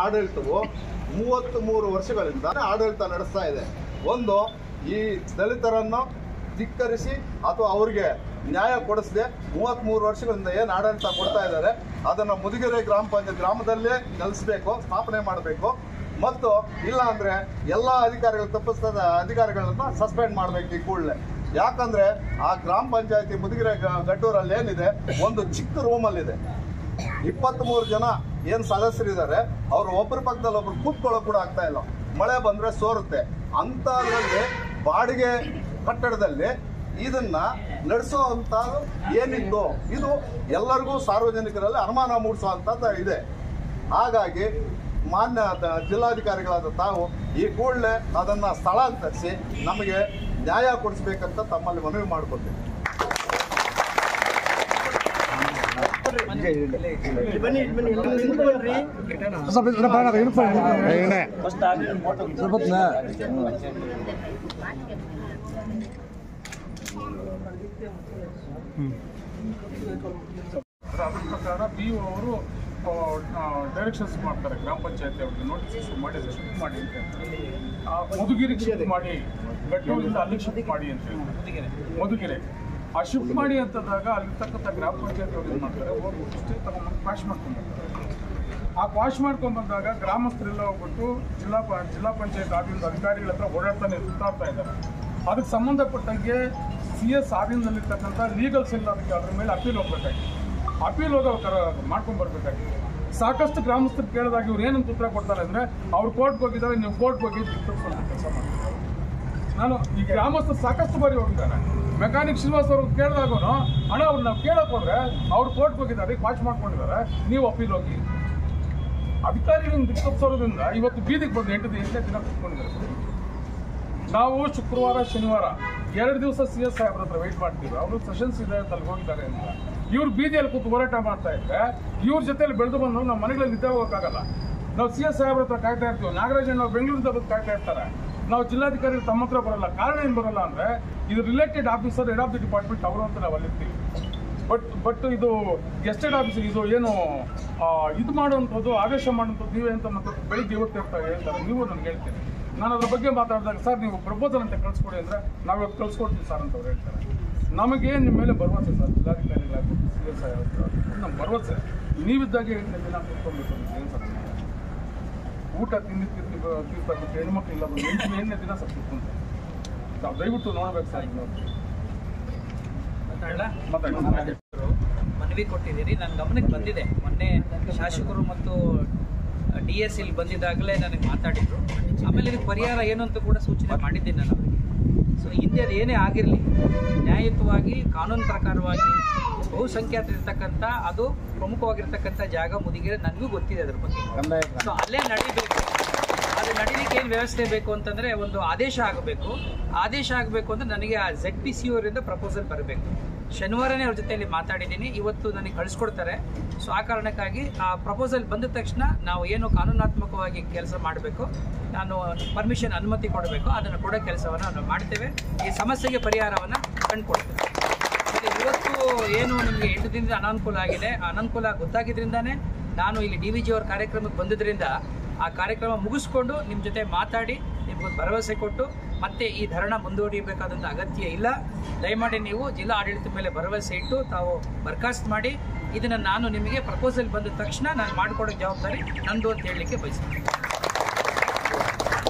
ಆಡಳಿತವು 33 ವರ್ಷಗಳಿಂದ ಆಡಳಿತ ನಡೆಸ್ತಾ ಇದೆ. ಒಂದು, ಈ ದಲಿತರನ್ನು ಧಿಕ್ಕರಿಸಿ ಅಥವಾ ಅವರಿಗೆ ನ್ಯಾಯ ಕೊಡಿಸದೆ 33 ವರ್ಷಗಳಿಂದ ಏನು ಆಡಳಿತ ಕೊಡ್ತಾ ಇದ್ದಾರೆ ಅದನ್ನು ಮುದಿಗೆರೆ ಗ್ರಾಮ ಪಂಚಾಯತ್ ಗ್ರಾಮದಲ್ಲೇ ನೆಲೆಸಬೇಕು, ಸ್ಥಾಪನೆ ಮಾಡಬೇಕು. ಮತ್ತು ಇಲ್ಲ ಅಂದರೆ ಎಲ್ಲ ತಪ್ಪಿಸಿದ ಅಧಿಕಾರಿಗಳನ್ನು ಸಸ್ಪೆಂಡ್ ಮಾಡಬೇಕು ಈ ಕೂಡಲೇ. ಯಾಕಂದರೆ ಆ ಗ್ರಾಮ ಪಂಚಾಯತಿ ಮುದಿಗೆರೆ ಗಟ್ಟೂರಲ್ಲಿ ಏನಿದೆ, ಒಂದು ಚಿಕ್ಕ ರೂಮಲ್ಲಿದೆ, 23 ಜನ ಏನು ಸದಸ್ಯರಿದ್ದಾರೆ, ಅವರು ಒಬ್ಬರ ಪಕ್ಕದಲ್ಲಿ ಒಬ್ರು ಕೂತ್ಕೊಳ್ಳೋಕೆ ಕೂಡ ಆಗ್ತಾ ಇಲ್ಲ. ಮಳೆ ಬಂದರೆ ಸೋರುತ್ತೆ. ಅಂಥದ್ರಲ್ಲಿ ಬಾಡಿಗೆ ಕಟ್ಟಡದಲ್ಲಿ ಇದನ್ನ ನಡೆಸೋವಂಥ ಏನಿತ್ತು, ಇದು ಎಲ್ಲರಿಗೂ ಸಾರ್ವಜನಿಕರಲ್ಲಿ ಅನುಮಾನ ಮೂಡಿಸುವಂಥದ್ದು ಇದೆ. ಹಾಗಾಗಿ ಮಾನ್ಯ ಜಿಲ್ಲಾಧಿಕಾರಿಗಳಾದ ತಾವು ಈ ಕೂಡಲೇ ಅದನ್ನು ಸ್ಥಳಾಂತರಿಸಿ ನಮಗೆ ನ್ಯಾಯ ಕೊಡಿಸ್ಬೇಕಂತ ತಮ್ಮಲ್ಲಿ ಮನವಿ ಮಾಡಿಕೊಡ್ತೀನಿ. ಅದ್ರ ಪ್ರಕಾರ BO ಅವರು ಡೈರೆಕ್ಷನ್ಸ್ ಮಾಡ್ತಾರೆ, ಗ್ರಾಮ ಪಂಚಾಯತಿ ಅವ್ರಿಗೆ ನೋಟಿಸ್ ಇಶ್ಯೂ ಮಾಡಿ ಶಿಫ್ಟ್ ಮಾಡಿ ಅಂತ ಹೇಳ್ತಾರೆ. ಮಧುಗಿರಿಗೆ ಶಿಫ್ಟ್ ಮಾಡಿ, ಗಟ್ಟೂರಿಂದ ಅಲ್ಲಿಗೆ ಶಿಫ್ಟ್ ಮಾಡಿ ಅಂತ ಹೇಳ್ತಾರೆ. ಮಧುಗಿರೆ ಆ ಶಿಫ್ಟ್ ಮಾಡಿ ಅಂತಂದಾಗ ಅಲ್ಲಿರ್ತಕ್ಕಂಥ ಗ್ರಾಮ ಪಂಚಾಯತಿ ಅವ್ರು ಏನು ಮಾಡ್ತಾರೆ, ಹೋಗಿ ಅಷ್ಟೇ ತಗೊಂಡು ಕ್ವಾಶ್ ಮಾಡ್ಕೊಂಡ್ಬರ್ತಾರೆ. ಆ ಕ್ವಾಶ್ ಮಾಡ್ಕೊಂಡ್ಬಂದಾಗ ಗ್ರಾಮಸ್ಥರೆಲ್ಲ ಹೋಗ್ಬಿಟ್ಟು ಜಿಲ್ಲಾ ಪಂಚಾಯತ್ ಆಧೀನದ ಅಧಿಕಾರಿಗಳ ಹತ್ರ ಓಡಾಡ್ತಾನೆ ಸುತ್ತಾಡ್ತಾ ಇದ್ದಾರೆ. ಅದಕ್ಕೆ ಸಂಬಂಧಪಟ್ಟಂಗೆ CS ಆಧೀನದಲ್ಲಿರ್ತಕ್ಕಂಥ ಲೀಗಲ್ ಸೆಲ್ ಅದಕ್ಕೆ ಅದ್ರ ಮೇಲೆ ಅಪೀಲ್ ಹೋಗ್ಬೇಕಾಗಿತ್ತು. ಅಪೀಲ್ ಮಾಡ್ಕೊಂಡ್ಬರ್ಬೇಕಾಗಿತ್ತು. ಸಾಕಷ್ಟು ಗ್ರಾಮಸ್ಥರು ಕೇಳಿದಾಗ ಇವ್ರು ಏನಂತ ಉತ್ತರ ಕೊಡ್ತಾರೆ ಅಂದರೆ, ಅವ್ರು ಕೋರ್ಟ್ಗೆ ಹೋಗಿದ್ದಾರೆ, ನೀವು ಕೋರ್ಟ್ಗೆ ಹೋಗಿ ಕೆಲಸ ಮಾಡ್ತಾರೆ. ನಾನು ಈ ಗ್ರಾಮಸ್ಥರು ಸಾಕಷ್ಟು ಬಾರಿ ಹೋಗಿದ್ದಾರೆ. ಮೆಕ್ಯಾನಿಕ್ ಶ್ರೀನಿವಾಸ್ ಅವ್ರು ಕೇಳಿದಾಗೂ ಹಣ ಅವ್ರು ನಾವು ಕೇಳೋಕೆ ಹೋದ್ರೆ ಅವ್ರು ಕೋರ್ಟ್ಗೆ ಹೋಗಿದ್ದಾರೆ, ವಾಚ್ ಮಾಡ್ಕೊಂಡಿದ್ದಾರೆ, ನೀವು ಅಪೀಲ್ ಹೋಗಿ. ಅಧಿಕಾರಿಗಳನ್ನು ದಿಕ್ತಪ್ಸೋದ್ರಿಂದ ಇವತ್ತು ಬೀದಿಗೆ ಬಂದು 8 ದಿನ ಕುತ್ಕೊಂಡಿದ್ದಾರೆ. ನಾವು ಶುಕ್ರವಾರ ಶನಿವಾರ 2 ದಿವಸ CS ಸಾಹೇಬ್ರ ಹತ್ರ ವೆಯ್ಟ್ ಮಾಡ್ತೀವಿ. ಅವರು ಸೆಷನ್ಸ್ ಇದೆ ಅಂತ ಅಲ್ಲಿ ಹೋಗಿದ್ದಾರೆ ಅಂತ. ಇವ್ರು ಬೀದಿಯಲ್ಲಿ ಕೂತು ಹೋರಾಟ ಮಾಡ್ತಾ ಇದ್ರೆ ಇವ್ರ ಜೊತೆಯಲ್ಲಿ ಬೆಳೆದು ಬಂದು ನಾವು ಮನೆಗಳಲ್ಲಿ ನಿದ್ದೆ ಹೋಗೋಕ್ಕಾಗಲ್ಲ. ನಾವು CS ಸಾಹೇಬ್ರ ಹತ್ರ ಕಾಯ್ತಾ ಇರ್ತೀವಿ. ನಾಗರಾಜ್ ನಾವು ಬೆಂಗಳೂರಿಂದ ಬಂದು ಕಾಯ್ತಾ ಇರ್ತಾರೆ. ನಾವು ಜಿಲ್ಲಾಧಿಕಾರಿ ತಮ್ಮ ಹತ್ರ ಬರಲ್ಲ. ಕಾರಣ ಏನು ಬರಲ್ಲ ಅಂದರೆ, ಇದು related officer, head of the department ಅವರು ಅಂತ ನಾವು ಅಲ್ಲಿರ್ತೀವಿ. ಬಟ್ ಇದು ಎಸ್ಟೇಟ್ ಆಫೀಸರ್ ಇದು ಏನು ಇದು ಮಾಡುವಂಥದ್ದು, ಆದೇಶ ಮಾಡುವಂಥದ್ದು ನೀವೇ ಅಂತ ಮತ್ತೆ ಬೆಳಿಗ್ಗೆ ಇವತ್ತು ಹೇಳ್ತಾರೆ. ನೀವು ನನಗೆ ಹೇಳ್ತೀರಿ. ನಾನು ಅದ್ರ ಬಗ್ಗೆ ಮಾತಾಡಿದಾಗ, ಸರ್ ನೀವು ಪ್ರಪೋಸಲ್ ಅಂತ ಕಳಿಸ್ಕೊಡಿ ಅಂದರೆ ನಾವು ಇವತ್ತು ಕಳಿಸ್ಕೊಡ್ತೀವಿ ಸರ್ ಅಂತ ಅವ್ರು ಹೇಳ್ತಾರೆ. ನಮಗೆ ನಿಮ್ಮ ಮೇಲೆ ಭರವಸೆ ಸರ್, ಜಿಲ್ಲಾಧಿಕಾರಿಗಳಾಗ್ಬೋದು, CS ನಮ್ಮ ಭರವಸೆ. ನೀವಿದ್ದಾಗ ದಿನ ಕೂತ್ಕೊಂಡ್ಬಿಟ್ಟು ಏನು ಸರ್, ಊಟ ತೀರ್ಥ ಹೆಣ್ಮಕ್ಳು ಇಲ್ಲ ಬಂದು 8ನೇ ದಿನ ಸರ್ ಕೂತ್ಕೊಂತ. ನಾವು ದಯವಿಟ್ಟು ನೋಡ್ಬೇಕು ಸರ್. ಮನವಿ ಕೊಟ್ಟಿದ್ದೀರಿ, ನನ್ನ ಗಮನಕ್ಕೆ ಬಂದಿದೆ. ಮೊನ್ನೆ ಶಾಸಕರು ಮತ್ತು DS ಇಲ್ಲಿ ಬಂದಿದ್ದಾಗಲೇ ನನಗೆ ಮಾತಾಡಿದ್ರು. ಆಮೇಲೆ ಇದಕ್ಕೆ ಪರಿಹಾರ ಏನು ಅಂತ ಕೂಡ ಸೂಚನೆ ಮಾಡಿದ್ದೀನಿ ನಾನು ಅವರಿಗೆ. ಸೊ ಹಿಂದೆ ಅದು ಏನೇ ಆಗಿರಲಿ, ನ್ಯಾಯಯುತವಾಗಿ ಕಾನೂನು ಪ್ರಕಾರವಾಗಿ ಬಹುಸಂಖ್ಯಾತರಿರ್ತಕ್ಕಂಥ ಅದು ಪ್ರಮುಖವಾಗಿರ್ತಕ್ಕಂಥ ಜಾಗ ಮುದಿಗೆರೆ, ನನಗೂ ಗೊತ್ತಿದೆ ಅದ್ರ ಬಗ್ಗೆ. ಸೊ ಅಲ್ಲೇ ನಡೀಬೇಕು. ಅದು ನಡೀಲಿಕ್ಕೆ ಏನು ವ್ಯವಸ್ಥೆ ಬೇಕು ಅಂತಂದರೆ, ಒಂದು ಆದೇಶ ಆಗಬೇಕು. ಆದೇಶ ಆಗಬೇಕು ಅಂದರೆ ನನಗೆ ಆ ZPC ಅವರಿಂದ ಪ್ರಪೋಸಲ್ ಬರಬೇಕು. ಶನಿವಾರನೇ ಅವ್ರ ಜೊತೆಯಲ್ಲಿ ಮಾತಾಡಿದ್ದೀನಿ. ಇವತ್ತು ನನಗೆ ಕಳಿಸ್ಕೊಡ್ತಾರೆ. ಸೊ ಆ ಕಾರಣಕ್ಕಾಗಿ ಆ ಪ್ರಪೋಸಲ್ ಬಂದ ತಕ್ಷಣ ನಾವು ಏನು ಕಾನೂನಾತ್ಮಕವಾಗಿ ಕೆಲಸ ಮಾಡಬೇಕು, ನಾನು ಪರ್ಮಿಷನ್ ಅನುಮತಿ ಕೊಡಬೇಕು, ಅದನ್ನು ಕೊಡೋ ಕೆಲಸವನ್ನು ನಾವು ಮಾಡ್ತೇವೆ. ಈ ಸಮಸ್ಯೆಗೆ ಪರಿಹಾರವನ್ನು ಕಂಡುಕೊಡ್ತೇವೆ. ಇವತ್ತು ಏನು ನಿಮಗೆ 8 ದಿನದ ಅನಾನುಕೂಲ ಆಗಿದೆ, ಅನಾನುಕೂಲ ಗೊತ್ತಾಗಿದ್ದರಿಂದಾನೇ ನಾನು ಇಲ್ಲಿ DVG ಅವ್ರ ಕಾರ್ಯಕ್ರಮಕ್ಕೆ ಬಂದಿದ್ದರಿಂದ ಆ ಕಾರ್ಯಕ್ರಮ ಮುಗಿಸ್ಕೊಂಡು ನಿಮ್ಮ ಜೊತೆ ಮಾತಾಡಿ ನಿಮ್ಗೊಂದು ಭರವಸೆ ಕೊಟ್ಟು ಮತ್ತೆ ಈ ಧರಣ ಮುಂದುವರಿಯಬೇಕಾದಂಥ ಅಗತ್ಯ ಇಲ್ಲ. ದಯಮಾಡಿ ನೀವು ಜಿಲ್ಲಾ ಆಡಳಿತದ ಮೇಲೆ ಭರವಸೆ ಇಟ್ಟು ತಾವು ಬರ್ಖಾಸ್ತು ಮಾಡಿ. ಇದನ್ನು ನಾನು ನಿಮಗೆ ಪ್ರಪೋಸಲ್ ಬಂದ ತಕ್ಷಣ ನಾನು ಮಾಡಿಕೊಡೋ ಜವಾಬ್ದಾರಿ ನಂದು ಅಂತ ಹೇಳಲಿಕ್ಕೆ ಬಯಸ್ತೀನಿ.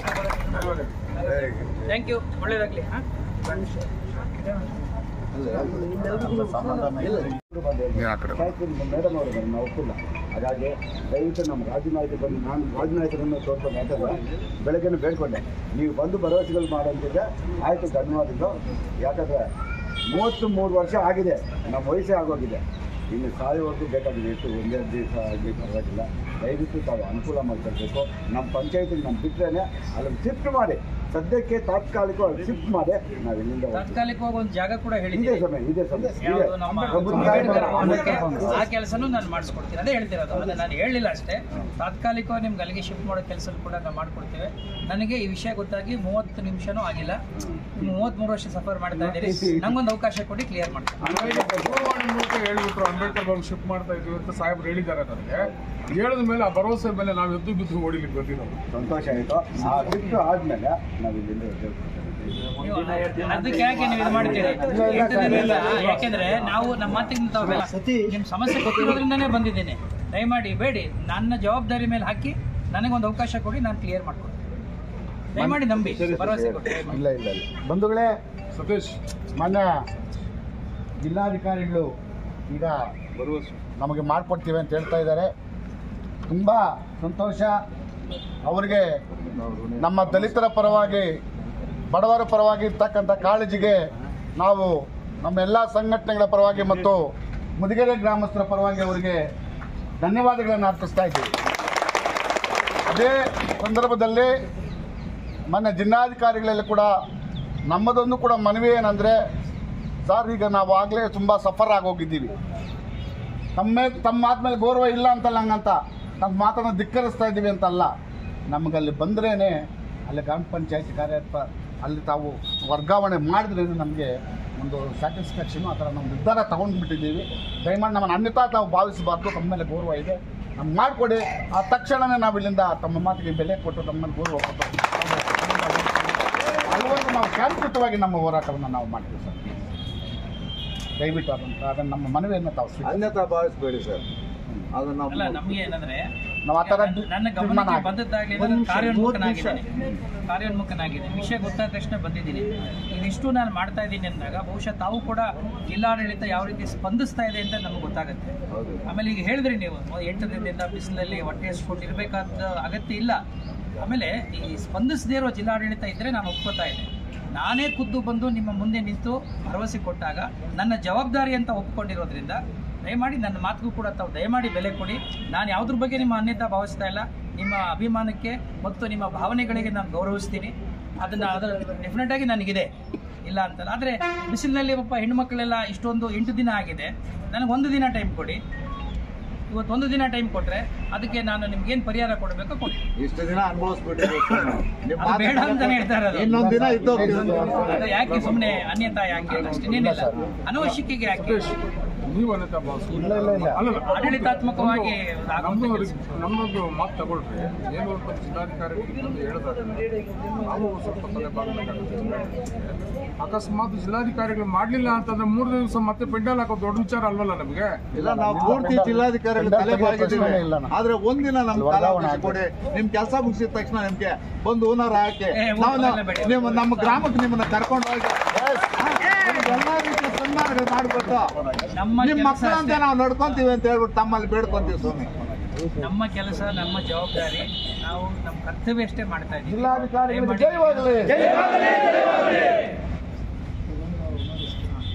ಥ್ಯಾಂಕ್ ಯು, ಒಳ್ಳೆಯದಾಗಲಿ. ಮೇಡಮ್ ಅವರು ನಾವು ಒಪ್ಪಿಲ್ಲ. ಹಾಗಾಗಿ ದಯವಿಟ್ಟು ನಮ್ಮ ರಾಜನಾಯಕರು ಬಂದು, ನಾನು ರಾಜನಾಯಕರನ್ನು ತೋರ್ಕೊಂಡು ಯಾಕಂದರೆ ಬೆಳಗ್ಗೆನೇ ಬೇಡ್ಕೊಂಡೆ, ನೀವು ಬಂದು ಭರವಸೆಗಳು ಮಾಡೋಂತಿದ್ರೆ ಆಯಿತು, ಧನ್ಯವಾದಗಳು. ಯಾಕಂದರೆ 33 ವರ್ಷ ಆಗಿದೆ, ನಮ್ಮ ವಯಸ್ಸೇ ಆಗೋಗಿದೆ. ಇನ್ನು ಸಾಯೋವರೆಗೂ ಬೇಕಾಗಿದೆ. ಎಷ್ಟು 1-2 ದಿವಸ ಆಗಲಿ ಪರವಾಗಿಲ್ಲ. ದಯವಿಟ್ಟು ತಾವು ಅನುಕೂಲ ಮಾಡಿಕೊಡ್ಬೇಕು. ನಮ್ಮ ಪಂಚಾಯತಿಗೆ ನಮ್ಮ ಬಿಟ್ಟರೆ ಅಲ್ಲಿಗೆ ಶಿಫ್ಟ್ ಮಾಡಿ ಸದ್ಯಕ್ಕೆ ತಾತ್ಕಾಲಿಕವಾಗಿ ಶಿಫ್ಟ್ ಮಾಡಿ ನಾವು ಇಲ್ಲಿಂದ ತಾತ್ಕಾಲಿಕವಾಗಿ ಒಂದು ಜಾಗ ಕೂಡ ಇದೆ ಹೇಳಿದ್ದೀನಿ. ಸಮಯ ಇದೆ ಸಮಯ ಯಾವುದು ನಮ್ಮ ಅಂಬೇಡ್ಕರ್ ಭವನಕ್ಕೆ ಆ ಕೆಲಸನೂ ನಾನು ಮಾಡಿಸ್ಕೊಡ್ತೀನಿ. ಅದೇ ಹೇಳ್ತಿರೋದು, ಅದನ್ನ ನಾನು ಹೇಳಿಲ್ಲ ಅಷ್ಟೇ. ತಾತ್ಕಾಲಿಕವಾಗಿ ನಿಮ್ಗೆ ಅಲ್ಲಿಗೆ ಶಿಫ್ಟ್ ಮಾಡೋ ಕೆಲಸ ಕೂಡ ನಾವು ಮಾಡ್ಕೊಡ್ತೇವೆ. ನನಗೆ ಈ ವಿಷಯ ಗೊತ್ತಾಗಿ 30 ನಿಮಿಷನೂ ಆಗಿಲ್ಲ. 33 ವರ್ಷ ಸಫರ್ ಮಾಡ್ತಾ ಇದ್ದೀರಿ, ನಂಗೊಂದು ಅವಕಾಶ ಕೊಡಿ, ಕ್ಲಿಯರ್ ಮಾಡ್ತೀನಿ. ದೂರವಾಣಿ ಮೂಲಕ ಹೇಳ್ಬಿಟ್ರು ಅಂಬೇಡ್ಕರ್ ಭವನ ಶಿಫ್ಟ್ ಮಾಡ್ತಾ ಇದ್ವಿ ಅಂತ ಸಾಹೇಬ್ರು ಹೇಳಿದ್ದಾರೆ ನನಗೆ. ಹೇಳಿದ ಮೇಲೆ ಆ ಭರವಸೆ ಮೇಲೆ ನಾವು ಎದ್ದು ಬಿದ್ದು ಓಡಿಲಿಕ್ಕೆ ಬಂದಿರೋದು. ಸಂತೋಷ ಆಯಿತು. ಆ ಶಿಫ್ಟ್ ಆದ್ಮೇಲೆ ನಾವು ಇಲ್ಲಿಂದ ಅದಕ್ಕೆ ಯಾಕೆ ನೀವು ಇದು ಮಾಡ್ತೀರಿ? ಯಾಕೆಂದ್ರೆ ನಾವು ನಮ್ಮ ಮಾತಿಗೆ ನಿಮ್ಮ ಸಮಸ್ಯೆ ಗೊತ್ತಿರೋದ್ರಿಂದನೇ ಬಂದಿದ್ದೇನೆ. ದಯಮಾಡಿ ಬೇಡಿ, ನನ್ನ ಜವಾಬ್ದಾರಿ ಮೇಲೆ ಹಾಕಿ ನನಗೊಂದು ಅವಕಾಶ ಕೊಡಿ, ನಾನು ಕ್ಲಿಯರ್ ಮಾಡ್ಕೊಡ್ತೀನಿ. ದಯಮಾಡಿ ನಂಬಿ, ಭರವಸೆ ಕೊಡಿ. ಇಲ್ಲ ಇಲ್ಲ ಇಲ್ಲ ಬಂಧುಗಳೇ, ಸತೀಶ್ ಮಾನ್ಯ ಜಿಲ್ಲಾಧಿಕಾರಿಗಳು ಈಗ ನಮಗೆ ಮಾಡಿಕೊಡ್ತೀವಿ ಅಂತ ಹೇಳ್ತಾ ಇದ್ದಾರೆ. ತುಂಬ ಸಂತೋಷ. ಅವರಿಗೆ ನಮ್ಮ ದಲಿತರ ಪರವಾಗಿ, ಬಡವರ ಪರವಾಗಿ ಇರ್ತಕ್ಕಂಥ ಕಾಳಜಿಗೆ ನಾವು ನಮ್ಮ ಎಲ್ಲ ಸಂಘಟನೆಗಳ ಪರವಾಗಿ ಮತ್ತು ಮುದಿಗೆರೆ ಗ್ರಾಮಸ್ಥರ ಪರವಾಗಿ ಅವರಿಗೆ ಧನ್ಯವಾದಗಳನ್ನು ಅರ್ಪಿಸ್ತಾ ಇದ್ದೀವಿ. ಅದೇ ಸಂದರ್ಭದಲ್ಲಿ ಮೊನ್ನೆ ಜಿಲ್ಲಾಧಿಕಾರಿಗಳಲ್ಲಿ ಕೂಡ ನಮ್ಮದೊಂದು ಕೂಡ ಮನವಿ ಏನಂದರೆ, ಸರ್ ಈಗ ನಾವು ಆಗಲೇ ತುಂಬ ಸಫರ್ ಆಗೋಗಿದ್ದೀವಿ. ತಮ್ಮ ಆದ್ಮೇಲೆ ಗೌರವ ಇಲ್ಲ ಅಂತಲ್ಲ, ಹಂಗಂತ ನಮ್ಮ ಮಾತನ್ನು ಧಿಕ್ಕರಿಸ್ತಾ ಇದ್ದೀವಿ ಅಂತಲ್ಲ. ನಮಗಲ್ಲಿ ಬಂದ್ರೇ ಅಲ್ಲಿ ಗ್ರಾಮ ಪಂಚಾಯತಿ ಕಾರ್ಯಪ್ಪ ಅಲ್ಲಿ ತಾವು ವರ್ಗಾವಣೆ ಮಾಡಿದ್ರೇ ನಮಗೆ ಒಂದು ಸ್ಯಾಟಿಸ್ಫ್ಯಾಕ್ಷನು, ಆ ಥರ ನಾವು ನಿರ್ಧಾರ ತೊಗೊಂಡ್ಬಿಟ್ಟಿದ್ದೀವಿ. ದಯಮಾಡಿ ನಮ್ಮನ್ನು ಅನ್ಯತಾ ತಾವು ಭಾವಿಸಬಾರ್ದು. ತಮ್ಮ ಮೇಲೆ ಗೌರವ ಇದೆ, ನಮ್ಗೆ ಮಾಡಿಕೊಡಿ. ಆ ತಕ್ಷಣವೇ ನಾವು ಇಲ್ಲಿಂದ ತಮ್ಮ ಮಾತಿಗೆ ಬೆಲೆ ಕೊಟ್ಟು ನಮ್ಮನ್ನು ಗೌರವ ಕೊಟ್ಟು ಅಲ್ಲಿವರೆಗೂ ನಾವು ಶಾಂತಿಯುತವಾಗಿ ನಮ್ಮ ಹೋರಾಟವನ್ನು ನಾವು ಮಾಡ್ತೀವಿ ಸರ್. ದಯವಿಟ್ಟು ಅದನ್ನು ನಮ್ಮ ಮನವಿಯನ್ನು ತಾವು ಅನ್ಯತಾ ಭಾವಿಸಬೇಡಿ ಸರ್. ಅದನ್ನು ಅಲ್ಲ, ನಮಗೆ ಏನಂದ್ರೆ ನಾವು ಆ ಥರ ನನ್ನ ಗಮನಕ್ಕೆ ಬಂದದ್ದಾಗಲಿ ಕಾರ್ಯೋನ್ಮುಖನಾಗಿದೆ. ವಿಷಯ ಗೊತ್ತಾದ ತಕ್ಷಣ ಬಂದಿದ್ದೀನಿ. ಇದಿಷ್ಟು ನಾನು ಮಾಡ್ತಾ ಇದ್ದೀನಿ ಅಂದಾಗ ಬಹುಶಃ ತಾವು ಕೂಡ ಜಿಲ್ಲಾಡಳಿತ ಯಾವ ರೀತಿ ಸ್ಪಂದಿಸ್ತಾ ಇದೆ ಅಂತ ನಮ್ಗೆ ಗೊತ್ತಾಗುತ್ತೆ. ಆಮೇಲೆ ಈಗ ಹೇಳಿದ್ರಿ ನೀವು 8 ದಿನದಿಂದ ಬಿಸಿಲಲ್ಲಿ ಹೊಟ್ಟೆ ಹಸ್ಕೊಂಡು ಇರಬೇಕಾದ ಅಗತ್ಯ ಇಲ್ಲ. ಆಮೇಲೆ ಈ ಸ್ಪಂದಿಸದೇ ಇರೋ ಜಿಲ್ಲಾಡಳಿತ ಇದ್ದರೆ ನಾನು ಒಪ್ಕೋತಾ ಇದ್ದೆ. ನಾನೇ ಖುದ್ದು ಬಂದು ನಿಮ್ಮ ಮುಂದೆ ನಿಂತು ಭರವಸೆ ಕೊಟ್ಟಾಗ ನನ್ನ ಜವಾಬ್ದಾರಿ ಅಂತ ಒಪ್ಕೊಂಡಿರೋದ್ರಿಂದ ದಯಮಾಡಿ ನನ್ನ ಮಾತಿಗೂ ಕೂಡ ತಾವು ದಯಮಾಡಿ ಬೆಲೆ ಕೊಡಿ. ನಾನು ಯಾವುದ್ರ ಬಗ್ಗೆ ನಿಮ್ಮ ಅನ್ಯತಾ ಭಾವಿಸ್ತಾ ಇಲ್ಲ. ನಿಮ್ಮ ಅಭಿಮಾನಕ್ಕೆ ಮತ್ತು ನಿಮ್ಮ ಭಾವನೆಗಳಿಗೆ ನಾನು ಗೌರವಿಸ್ತೀನಿ. ಅದರ ಡೆಫಿನೆಟಾಗಿ ನನಗಿದೆ, ಇಲ್ಲ ಅಂತಲ್ಲ. ಆದರೆ ಬಿಸಿಲಿನಲ್ಲಿ ಒಬ್ಬ ಹೆಣ್ಣುಮಕ್ಕಳೆಲ್ಲ ಇಷ್ಟೊಂದು 8 ದಿನ ಆಗಿದೆ, ನನಗೆ 1 ದಿನ ಟೈಮ್ ಕೊಡಿ. ಇವತ್ತು 1 ದಿನ ಟೈಮ್ ಕೊಟ್ಟರೆ ಅದಕ್ಕೆ ನಾನು ನಿಮ್ಗೇನು ಪರಿಹಾರ ಕೊಡಬೇಕು ಕೊಡಿ. ಇಷ್ಟು ದಿನ ಅನುಭವಿಸ್ಬಿಟ್ಟಿದ್ದೀವಿ. ಬೇಡ ಅಂತಾನೆ ಹೇಳ್ತಾರೆ. ಇನ್ನೊಂದು ದಿನ ಇದ್ದು ಯಾಕೆ ಸುಮ್ಮನೆ ಅನ್ಯತಾ ಯಾಕೆ ಅಷ್ಟೇನಿಲ್ಲ, ಅನವಶ್ಯಕಿಗೆ ಯಾಕೆ ನೀವು ಅನ್ಯತಾ ಭಾವಿಸ್ತೀವಿ. ಅಲ್ಲ, ಆಡಳಿತಾತ್ಮಕವಾಗಿ ನಮ್ಮದು ಮಾತು ತಗೊಳ್ರಿ. ಏನು ಅಂತ ಜಿಲ್ಲಾಧಿಕಾರಿಗಳು ಹೇಳಿದಾಗ ನಾವು ಸ್ವಲ್ಪ ತಲೆ ಬಾಗಬೇಕಾಗುತ್ತೆ. ಅಕಸ್ಮಾತ್ ಜಿಲ್ಲಾಧಿಕಾರಿಗಳು ಮಾಡಲಿಲ್ಲ ಅಂತಂದ್ರೆ 3 ದಿವಸ ಮತ್ತೆ ಪೆಂಡಲ್ ಹಾಕೋ ದೊಡ್ಡ ವಿಚಾರ ಅಲ್ವಲ್ಲ ನಮಗೆ. ಇಲ್ಲ, ನಾವು ಪೂರ್ತಿ ಜಿಲ್ಲಾಧಿಕಾರಿಗಳು ತಲೆ ಬಾಗಿದ್ದೀವಿ. ಆದ್ರೆ ಒಂದಿನ ನಮ್ಗೆ ಕಾಲಾವಕಾಶ ಕೊಡಿ. ನಿಮ್ ಕೆಲಸ ಮುಗಿಸಿದ ತಕ್ಷಣ ನಿಮ್ಗೆ ಒಂದು ಓನರ್ ಹಾಕಿ ನಮ್ಮ ಗ್ರಾಮಕ್ಕೆ ನಿಮ್ಮನ್ನ ಕರ್ಕೊಂಡು ಹೋಗಿ ಎಲ್ಲ ರೀತಿಯ ಸನ್ಮಾನಗಳು ಮಾಡ್ಬಿಟ್ಟು ನಿಮ್ಮ ಮಕ್ಕಳ ಅಂತ ನಾವು ನಡ್ಕೊಂತೀವಿ ಅಂತ ಹೇಳ್ಬಿಟ್ಟು ತಮ್ಮಲ್ಲಿ ಬೇಡ್ಕೊಂತೀವಿ ಸ್ವಾಮಿ. ನಮ್ಮ ಕೆಲಸ, ನಮ್ಮ ಜವಾಬ್ದಾರಿ, ನಾವು ನಮ್ಮ ಕರ್ತವ್ಯ ಅಷ್ಟೇ ಮಾಡ್ತಾ ಇದ್ದೀವಿ.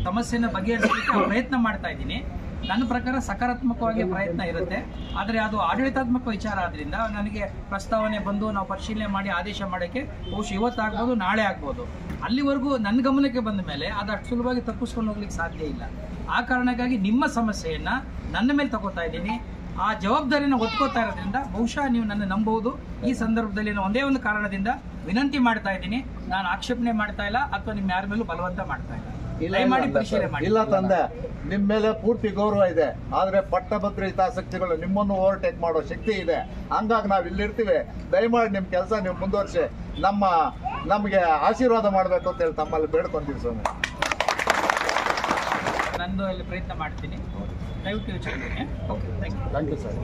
ಸಮಸ್ಯೆನ ಬಗೆಹರಿಸಲಿಕ್ಕೆ ಪ್ರಯತ್ನ ಮಾಡ್ತಾ ಇದ್ದೀನಿ. ನನ್ನ ಪ್ರಕಾರ ಸಕಾರಾತ್ಮಕವಾಗಿ ಪ್ರಯತ್ನ ಇರುತ್ತೆ. ಆದರೆ ಅದು ಆಡಳಿತಾತ್ಮಕ ವಿಚಾರ ಆದ್ರಿಂದ ನನಗೆ ಪ್ರಸ್ತಾವನೆ ಬಂದು ನಾವು ಪರಿಶೀಲನೆ ಮಾಡಿ ಆದೇಶ ಮಾಡೋಕ್ಕೆ ಬಹುಶಃ ಇವತ್ತಾಗ್ಬೋದು, ನಾಳೆ ಆಗ್ಬೋದು. ಅಲ್ಲಿವರೆಗೂ ನನ್ನ ಗಮನಕ್ಕೆ ಬಂದ ಮೇಲೆ ಅದು ಅಷ್ಟು ಸುಲಭವಾಗಿ ತಪ್ಪಿಸ್ಕೊಂಡು ಹೋಗ್ಲಿಕ್ಕೆ ಸಾಧ್ಯ ಇಲ್ಲ. ಆ ಕಾರಣಕ್ಕಾಗಿ ನಿಮ್ಮ ಸಮಸ್ಯೆಯನ್ನು ನನ್ನ ಮೇಲೆ ತಗೋತಾ ಇದ್ದೀನಿ. ಆ ಜವಾಬ್ದಾರಿನ ಒತ್ಕೋತಾ ಇರೋದ್ರಿಂದ ಬಹುಶಃ ನೀವು ನನ್ನ ನಂಬಬಹುದು. ಈ ಸಂದರ್ಭದಲ್ಲಿ ನಾನು ಒಂದೇ ಒಂದು ಕಾರಣದಿಂದ ವಿನಂತಿ ಮಾಡ್ತಾ ಇದ್ದೀನಿ. ನಾನು ಆಕ್ಷೇಪಣೆ ಮಾಡ್ತಾ ಇಲ್ಲ ಅಥವಾ ನಿಮ್ಮ ಯಾರ ಮೇಲೂ ಬಲವಂತ ಮಾಡ್ತಾ ಇಲ್ಲ. ಇಲ್ಲ ತಂದೆ, ನಿಮ್ ಮೇಲೆ ಪೂರ್ತಿ ಗೌರವ ಇದೆ. ಆದ್ರೆ ಪಟ್ಟಭದ್ರ ಹಿತಾಸಕ್ತಿಗಳು ನಿಮ್ಮನ್ನು ಓವರ್ಟೇಕ್ ಮಾಡೋ ಶಕ್ತಿ ಇದೆ. ಹಂಗಾಗಿ ನಾವ್ ಇಲ್ಲಿರ್ತೀವಿ. ದಯಮಾಡಿ ನಿಮ್ ಕೆಲಸ ನೀವು ಮುಂದುವರಿಸಿ ನಮಗೆ ಆಶೀರ್ವಾದ ಮಾಡ್ಬೇಕು ಅಂತ ಹೇಳಿ ತಮ್ಮಲ್ಲಿ ಬೇಡ್ಕೊಂತೀವಿ ಸ್ವಾಮಿ. ನಂದು ಅಲ್ಲಿ ಪ್ರಯತ್ನ ಮಾಡ್ತೀನಿ. ದಯವಿಟ್ಟು ವಿಚಾರ. Okay, thank you sir.